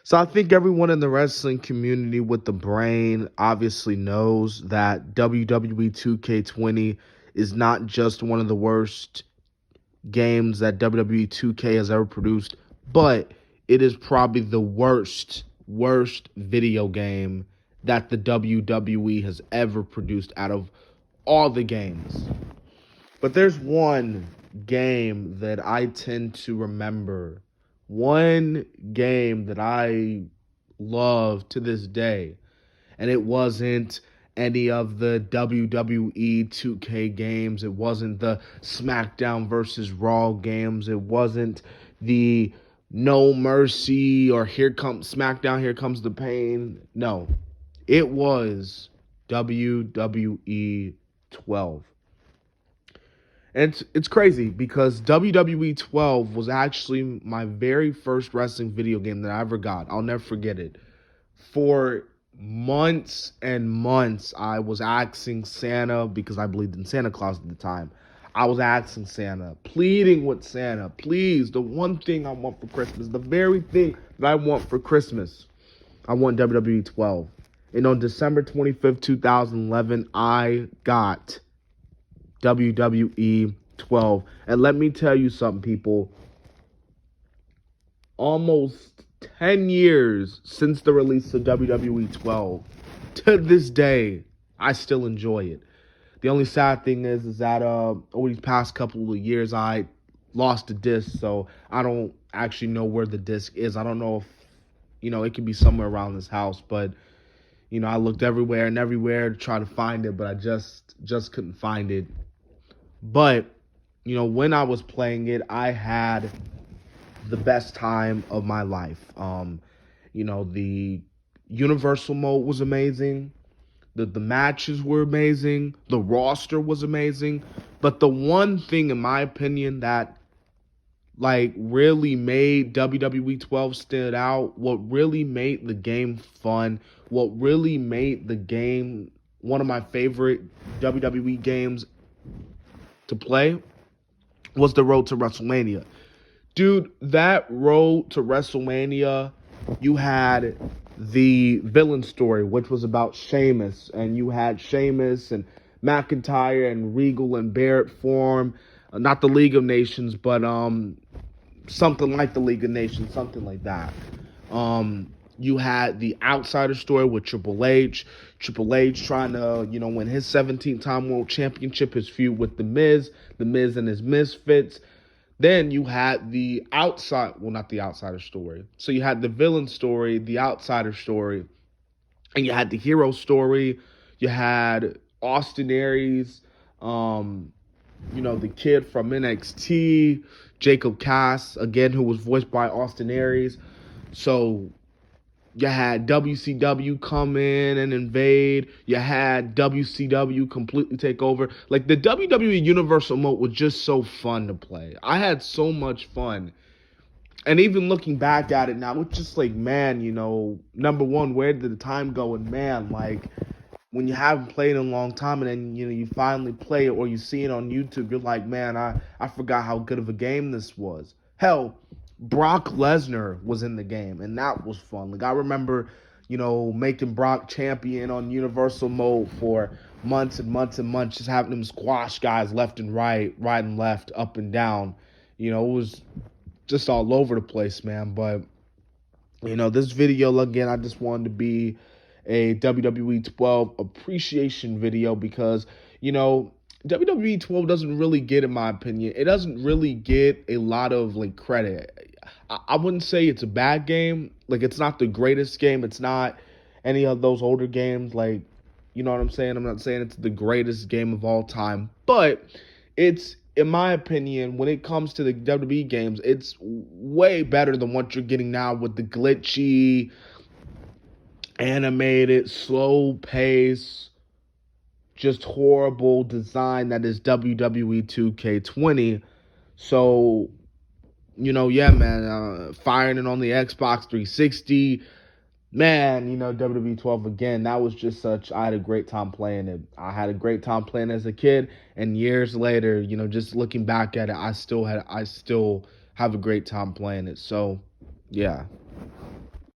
So I think everyone in the wrestling community with the brain obviously knows that WWE 2K20 is not just one of the worst games that WWE 2K has ever produced, but it is probably the worst video game that the WWE has ever produced out of all the games. But there's one game that I tend to remember, one game that I love to this day, and it wasn't any of the WWE 2K games. It wasn't the SmackDown versus Raw games. It wasn't the No Mercy or Here Comes SmackDown, Here Comes the Pain. No, it was WWE 12. And it's crazy because WWE 12 was actually my very first wrestling video game that I ever got. I'll never forget it. For months and months, I was asking Santa, because I believed in Santa Claus at the time. I was asking Santa, pleading with Santa, please, the one thing I want for Christmas, the very thing that I want for Christmas, I want WWE 12. And on December 25th, 2011, I got WWE 12. And let me tell you something, people. Almost 10 years since the release of WWE 12. To this day, I still enjoy it. The only sad thing is that over these past couple of years, I lost a disc, so I don't actually know where the disc is. I don't know if, it could be somewhere around this house, but, I looked everywhere and everywhere to try to find it, but I just couldn't find it. But, when I was playing it, I had the best time of my life. The Universal mode was amazing. The matches were amazing. The roster was amazing. But the one thing, in my opinion, that really made WWE 12 stand out, what really made the game fun, what really made the game one of my favorite WWE games to play, was the road to WrestleMania. Dude, that road to WrestleMania, you had the villain story, which was about Sheamus, and you had Sheamus and McIntyre and Regal and Barrett form, not the League of Nations, but something like the League of Nations, something like that. You had the outsider story with Triple H. Triple H trying to, win his 17th time world championship, his feud with The Miz and his Misfits. Then you had the not the outsider story. So you had the villain story, the outsider story, and you had the hero story. You had Austin Aries, the kid from NXT, Jacob Cass, again, who was voiced by Austin Aries. So you had WCW come in and invade. You had WCW completely take over. Like, the WWE Universal mode was just so fun to play. I had so much fun. And even looking back at it now, it's just like, man, number one, where did the time go? And man, when you haven't played in a long time and then, you finally play it or you see it on YouTube, you're like, man, I forgot how good of a game this was. Hell, Brock Lesnar was in the game, and that was fun. I remember, making Brock champion on Universal mode for months and months and months, just having him squash guys left and right and left, up and down. It was just all over the place, man. But, this video, again, I just wanted to be a WWE 12 appreciation video because, WWE 12 doesn't really get, in my opinion, it doesn't really get a lot of credit. I wouldn't say it's a bad game. It's not the greatest game. It's not any of those older games. You know what I'm saying? I'm not saying it's the greatest game of all time, but it's, in my opinion, when it comes to the WWE games, it's way better than what you're getting now with the glitchy, animated, slow pace, just horrible design that is WWE 2K20. So, yeah, man, firing it on the Xbox 360, man, WWE 12 again, that was just I had a great time playing it. I had a great time playing as a kid, and years later, just looking back at it, I still have a great time playing it. So, yeah.